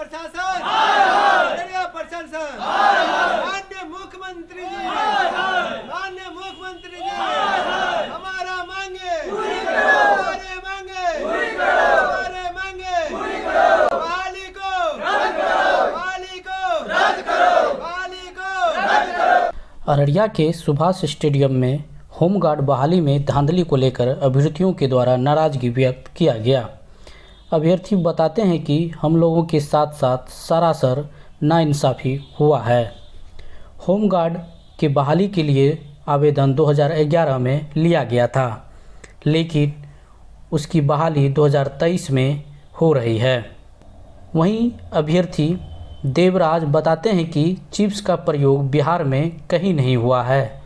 प्रशासन, अररिया प्रशासन, माननीय मुख्यमंत्री जी, माननीय मुख्यमंत्री जी, हमारा मांगे, हमारे मांगे, हमारे मांगे, बहाली को रद्द करो, बहाली को रद्द करो, बहाली को रद्द करो। अररिया के सुभाष स्टेडियम में होमगार्ड बहाली में धांधली को लेकर अभ्यर्थियों के द्वारा नाराजगी व्यक्त किया गया। अभ्यर्थी बताते हैं कि हम लोगों के साथ साथ सरासर नाइंसाफ़ी हुआ है। होमगार्ड के बहाली के लिए आवेदन 2011 में लिया गया था, लेकिन उसकी बहाली 2023 में हो रही है। वहीं अभ्यर्थी देवराज बताते हैं कि चिप्स का प्रयोग बिहार में कहीं नहीं हुआ है,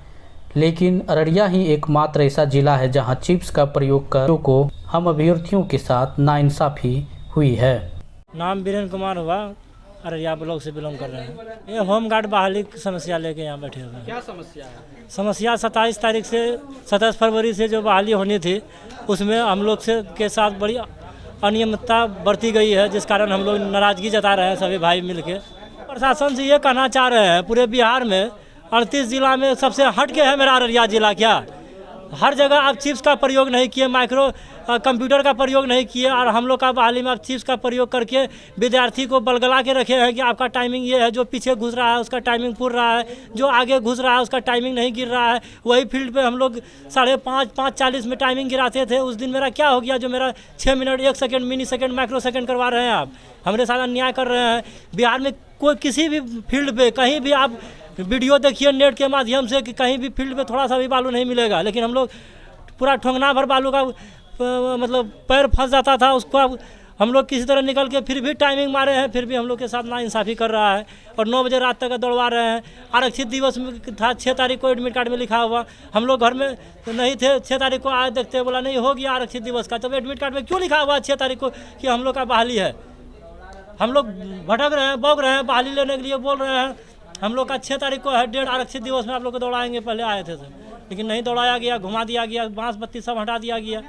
लेकिन अररिया ही एकमात्र ऐसा ज़िला है जहां चिप्स का प्रयोग कर को हम अभ्यर्थियों के साथ नाइंसाफ़ी हुई है। नाम वीरेंद्र कुमार हुआ, अररिया ब्लॉक से बिलोंग कर रहे हैं। ये होमगार्ड बहाली की समस्या लेके यहाँ बैठे हुए हैं। क्या समस्या है? समस्या 27 फरवरी से जो बहाली होनी थी उसमें हम लोग के साथ बड़ी अनियमितता बरती गई है, जिस कारण हम लोग नाराज़गी जता रहे हैं सभी भाई मिलके। प्रशासन से ये कहना चाह रहे हैं, पूरे बिहार में 38 जिला में सबसे हट के है मेरा अररिया जिला। क्या हर जगह आप चिप्स का प्रयोग नहीं किए, माइक्रो कंप्यूटर का प्रयोग नहीं किए, और हम लोग का बहाली में आप चिप्स का प्रयोग करके विद्यार्थी को बलगला के रखे हैं कि आपका टाइमिंग ये है, जो पीछे घुस रहा है उसका टाइमिंग पूर रहा है, जो आगे घुस रहा है उसका टाइमिंग नहीं गिर रहा है। वही फील्ड पे हम लोग 5:40 में टाइमिंग गिराते थे। उस दिन मेरा क्या हो गया, जो मेरा 6 minute 1 second mini second micro second करवा रहे हैं आप, हमारे साथ अन्याय कर रहे हैं। बिहार में कोई किसी भी फील्ड पर कहीं भी आप वीडियो देखिए नेट के माध्यम से कि कहीं भी फील्ड पे थोड़ा सा भी बालू नहीं मिलेगा, लेकिन हम लोग पूरा ठोंगना भर बालू का मतलब पैर फंस जाता था, उसको हम लोग किसी तरह निकल के फिर भी टाइमिंग मारे हैं, फिर भी हम लोग के साथ नाइंसाफ़ी कर रहा है और 9 बजे रात तक दौड़वा रहे हैं। आरक्षित दिवस में था 6 तारीख को एडमिट कार्ड में लिखा हुआ, हम लोग घर में नहीं थे, 6 तारीख को आए देखते बोला नहीं हो गया आरक्षित दिवस का, तब एडमिट कार्ड में क्यों लिखा हुआ 6 तारीख को कि हम लोग का बहाली है। हम लोग भटक रहे हैं, बौग रहे हैं, बहाली लेने के लिए बोल रहे हैं। हम लोग का 6 तारीख को है डेढ़ आरक्षित दिवस में आप लोग को दौड़ाएंगे, पहले आए थे सर, लेकिन नहीं दौड़ाया गया, घुमा दिया गया, बांस बत्ती सब हटा दिया गया।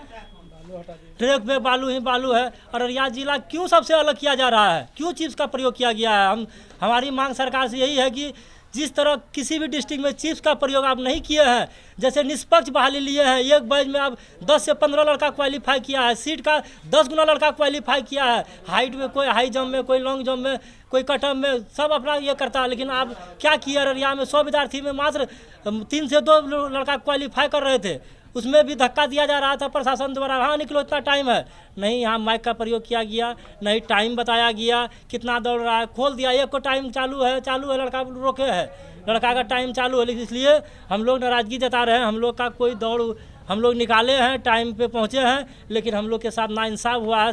ट्रैक पे बालू ही बालू है। अररिया जिला क्यों सबसे अलग किया जा रहा है, क्यों चिप्स का प्रयोग किया गया है? हमारी मांग सरकार से यही है कि जिस तरह किसी भी डिस्ट्रिक्ट में चिप्स का प्रयोग आप नहीं किए हैं, जैसे निष्पक्ष बहाली लिए हैं, एक बैच में आप 10 से 15 लड़का क्वालिफाई किया है, सीट का 10 गुना लड़का क्वालिफाई किया है, हाइट में कोई हाई जंप में, कोई लॉन्ग जंप में, कोई कटअप में, सब अपना ये करता है। लेकिन आप क्या किया, अररिया में 100 विद्यार्थी में मात्र 3 से 2 लड़का क्वालिफाई कर रहे थे, उसमें भी धक्का दिया जा रहा था प्रशासन द्वारा। हाँ निकलो, इतना टाइम है नहीं, यहाँ माइक का प्रयोग किया गया, नहीं टाइम बताया गया कितना दौड़ रहा है, खोल दिया, एक को टाइम चालू है लड़का रोके है, लड़का का टाइम चालू है, लेकिन इसलिए हम लोग नाराज़गी जता रहे हैं। हम लोग का कोई दौड़ हम लोग निकाले हैं, टाइम पे पहुँचे हैं, लेकिन हम लोग के साथ नाइंसाफ़ हुआ है।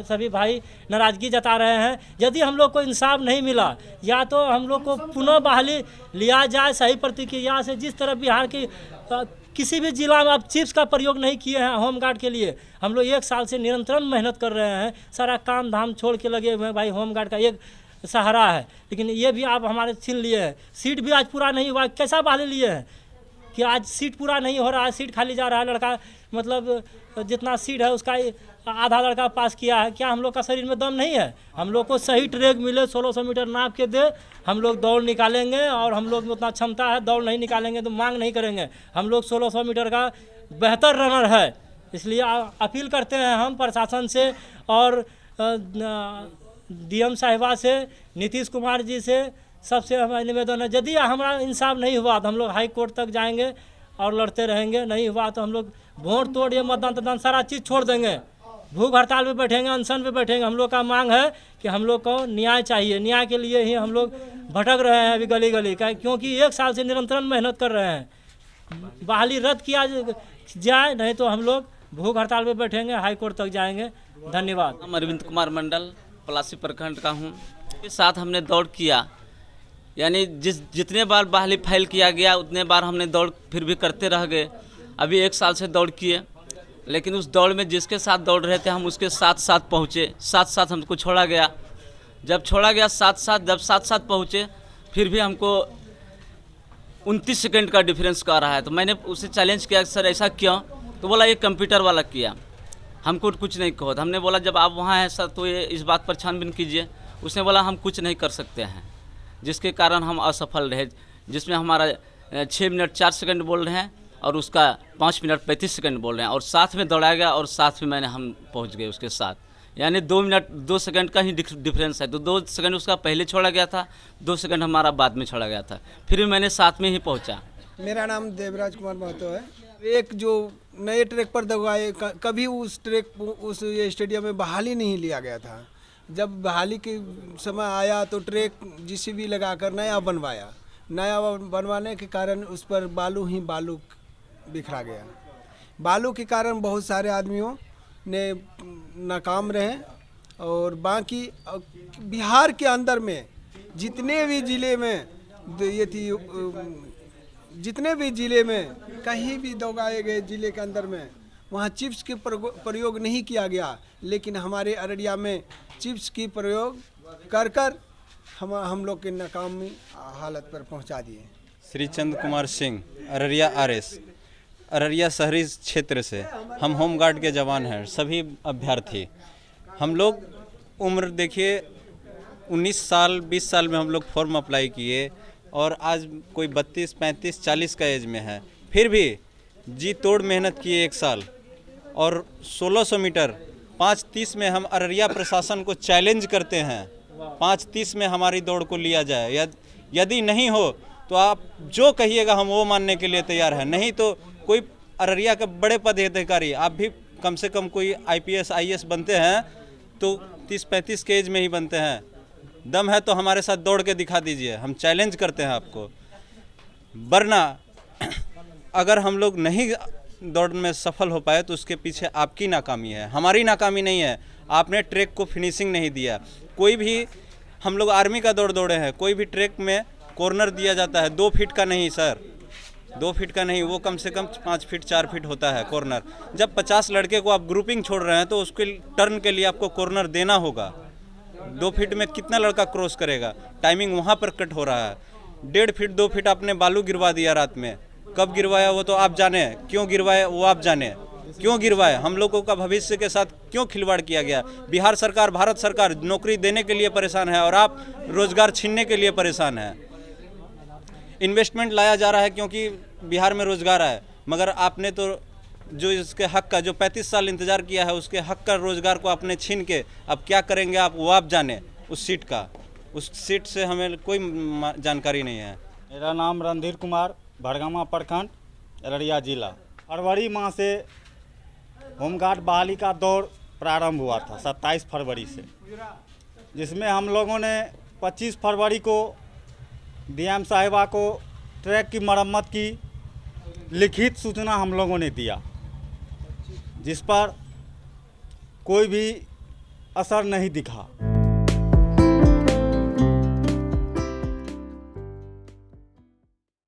सभी भाई नाराज़गी जता रहे हैं। यदि हम लोग को इंसाफ नहीं मिला, या तो हम लोग को पुनः बहाली लिया जाए सही प्रतिक्रिया से। जिस तरह बिहार की किसी भी जिला में आप चिप्स का प्रयोग नहीं किए हैं होमगार्ड के लिए, हम लोग 1 साल से निरंतर मेहनत कर रहे हैं, सारा काम धाम छोड़ के लगे हुए हैं। भाई होमगार्ड का एक सहारा है, लेकिन ये भी आप हमारे छीन लिए हैं। सीट भी आज पूरा नहीं हुआ, कैसा बहाली लिए हैं कि आज सीट पूरा नहीं हो रहा है, सीट खाली जा रहा है। लड़का मतलब जितना सीट है उसका आधा लड़का पास किया है। क्या हम लोग का शरीर में दम नहीं है? हम लोग को सही ट्रैक मिले, 1600 मीटर नाप के दे, हम लोग दौड़ निकालेंगे, और हम लोग में उतना क्षमता है, दौड़ नहीं निकालेंगे तो मांग नहीं करेंगे। हम लोग 1600 मीटर का बेहतर रनर है, इसलिए अपील करते हैं हम प्रशासन से और DM साहिबा से, नीतीश कुमार जी से, सबसे हमारा निवेदन है, यदि हमारा इंसाफ नहीं हुआ तो हम लोग हाई कोर्ट तक जाएंगे और लड़ते रहेंगे। नहीं हुआ तो हम लोग वोट तोड़, ये मतदान सारा चीज़ छोड़ देंगे, भूख हड़ताल पे बैठेंगे, अनशन पे बैठेंगे। हम लोग का मांग है कि हम लोग को न्याय चाहिए, न्याय के लिए ही हम लोग भटक रहे हैं अभी गली गली का, क्योंकि 1 साल से निरंतर मेहनत कर रहे हैं। बहाली रद्द किया जाए, नहीं तो हम लोग भूख हड़ताल पे बैठेंगे, हाई कोर्ट तक जाएंगे। धन्यवाद। हम अरविंद कुमार मंडल पलासी प्रखंड का हूँ। के साथ हमने दौड़ किया, यानी जितने बार बहाली फाइल किया गया उतने बार हमने दौड़ फिर भी करते रह गए। अभी 1 साल से दौड़ किए, लेकिन उस दौड़ में जिसके साथ दौड़ रहे थे हम उसके साथ पहुँचे, साथ हमको छोड़ा गया। जब छोड़ा गया जब साथ पहुँचे, फिर भी हमको 29 सेकंड का डिफरेंस का रहा है। तो मैंने उसे चैलेंज किया, सर ऐसा क्यों? तो बोला ये कंप्यूटर वाला किया, हमको कुछ नहीं कहो। हमने बोला जब आप वहाँ हैं सर तो ये इस बात पर छानबीन कीजिए। उसने बोला हम कुछ नहीं कर सकते हैं, जिसके कारण हम असफल रहे, जिसमें हमारा 6 मिनट 4 सेकंड बोल रहे हैं और उसका 5 मिनट 35 सेकंड बोल रहे हैं, और साथ में दौड़ाया गया और साथ में हम पहुंच गए उसके साथ। यानी 2 मिनट 2 सेकंड का ही डिफरेंस है, तो 2 सेकंड उसका पहले छोड़ा गया था, 2 सेकंड हमारा बाद में छोड़ा गया था, फिर भी मैंने साथ में ही पहुंचा। मेरा नाम देवराज कुमार महतो है। एक जो नए ट्रैक पर दौड़ाए, कभी उस ट्रैक उस स्टेडियम में बहाली नहीं लिया गया था। जब बहाली के समय आया तो ट्रैक JCB लगाकर नया बनवाया। नया बनवाने के कारण उस पर बालू ही बालू बिखरा गया। बालू के कारण बहुत सारे आदमियों ने नाकाम रहे, और बाकी बिहार के अंदर में जितने भी ज़िले में ये थी, जितने भी ज़िले में कहीं भी दौड़ाए गए ज़िले के अंदर में वहाँ चिप्स के प्रयोग नहीं किया गया, लेकिन हमारे अररिया में चिप्स की प्रयोग कर कर हम लोग के नाकामी हालत पर पहुँचा दिए। श्री चंद कुमार सिंह, अररिया RS, अररिया शहरी क्षेत्र से। हम होमगार्ड के जवान हैं, सभी अभ्यर्थी। हम लोग उम्र देखिए 19 साल 20 साल में हम लोग फॉर्म अप्लाई किए, और आज कोई 32 35 40 का एज में है, फिर भी जी तोड़ मेहनत किए 1 साल, और 1600 मीटर 5:30 में हम अररिया प्रशासन को चैलेंज करते हैं, 5:30 में हमारी दौड़ को लिया जाए। यदि नहीं हो तो आप जो कहिएगा हम वो मानने के लिए तैयार हैं। नहीं तो कोई अररिया के बड़े पदाधिकारी, आप भी कम से कम कोई IPS IAS बनते हैं तो 30-35 के एज में ही बनते हैं। दम है तो हमारे साथ दौड़ के दिखा दीजिए, हम चैलेंज करते हैं आपको। वरना अगर हम लोग नहीं दौड़ में सफल हो पाए तो उसके पीछे आपकी नाकामी है, हमारी नाकामी नहीं है। आपने ट्रैक को फिनिशिंग नहीं दिया। कोई भी, हम लोग आर्मी का दौड़ दौड़े हैं, कोई भी ट्रैक में कॉर्नर दिया जाता है 2 फीट का नहीं सर, 2 फीट का नहीं, वो कम से कम 5 फीट 4 फीट होता है कॉर्नर। जब 50 लड़के को आप ग्रुपिंग छोड़ रहे हैं तो उसके टर्न के लिए आपको कॉर्नर देना होगा। 2 फीट में कितना लड़का क्रॉस करेगा? टाइमिंग वहाँ पर कट हो रहा है। 1.5 फीट 2 फीट आपने बालू गिरवा दिया रात में, कब गिरवाया वो तो आप जाने, क्यों गिरवाया वो आप जाने, क्यों गिरवाया? हम लोगों का भविष्य के साथ क्यों खिलवाड़ किया गया? बिहार सरकार, भारत सरकार नौकरी देने के लिए परेशान है और आप रोजगार छीनने के लिए परेशान हैं। इन्वेस्टमेंट लाया जा रहा है क्योंकि बिहार में रोजगार है, मगर आपने तो जो इसके हक का, जो 35 साल इंतजार किया है उसके हक का रोजगार को आपने छीन के अब क्या करेंगे आप, वो आप जाने। उस सीट का, उस सीट से हमें कोई जानकारी नहीं है। मेरा नाम रणधीर कुमार, भड़गामा प्रखंड, अररिया जिला। फरवरी माह से होमगार्ड बहाली का दौड़ प्रारंभ हुआ था 27 फरवरी से, जिसमें हम लोगों ने 25 फरवरी को DM साहिबा को ट्रैक की मरम्मत की लिखित सूचना हम लोगों ने दिया, जिस पर कोई भी असर नहीं दिखा।